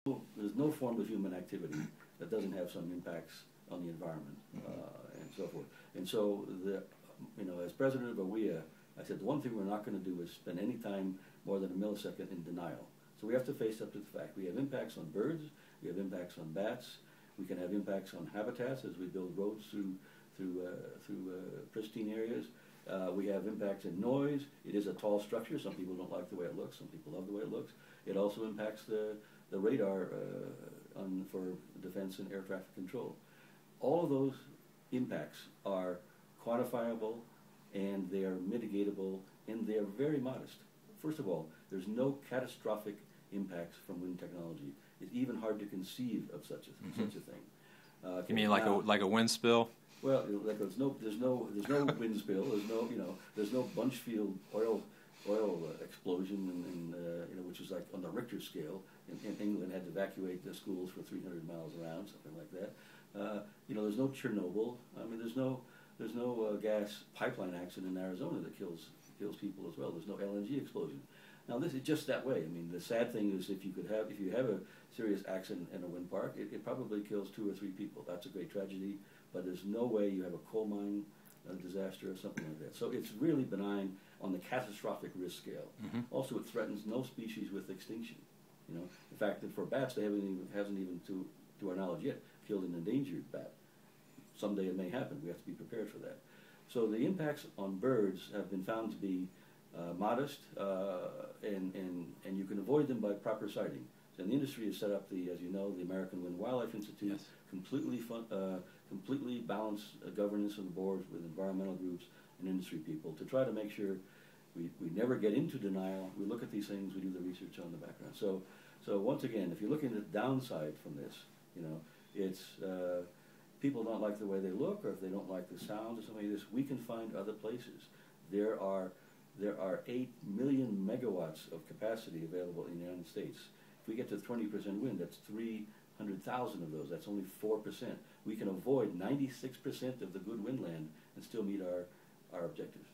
there's no form of human activity that doesn't have some impacts on the environment and so forth. And so, as president of AWEA, I said the one thing we're not going to do is spend any time more than a millisecond in denial. So we have to face up to the fact we have impacts on birds, we have impacts on bats, we can have impacts on habitats as we build roads through pristine areas. We have impacts in noise. It is a tall structure. Some people don't like the way it looks. Some people love the way it looks. It also impacts the radar for defense and air traffic control. All of those impacts are quantifiable and they are mitigatable and they are very modest. First of all, there's no catastrophic impacts from wind technology. It's even hard to conceive of such a thing. You mean like a wind spill? Well, like there's no wind spill. There's no Bunchfield oil explosion, which is like on the Richter scale. In England, had to evacuate the schools for 300 miles around, something like that. There's no Chernobyl. I mean, there's no gas pipeline accident in Arizona that kills people as well. There's no LNG explosion. Now, this is just that way. I mean, the sad thing is if you have a serious accident in a wind park, it probably kills 2 or 3 people. That's a great tragedy, but there's no way you have a coal mine disaster or something like that. So it's really benign on the catastrophic risk scale. Also, it threatens no species with extinction. In fact, for bats, they hasn't even to our knowledge yet killed an endangered bat. Someday it may happen. We have to be prepared for that. So the impacts on birds have been found to be modest, and you can avoid them by proper siting. So the industry has set up as you know, the American Wind Wildlife Institute, yes. completely balanced governance of the board with environmental groups and industry people to try to make sure we never get into denial. We look at these things, we do the research on the background. So once again, if you're looking at the downside from this, it's people don't like the way they look, or if they don't like the sound or something like this, we can find other places. There are 8 million megawatts of capacity available in the United States. If we get to 20% wind, that's 300,000 of those. That's only 4%. We can avoid 96% of the good wind land and still meet our objectives.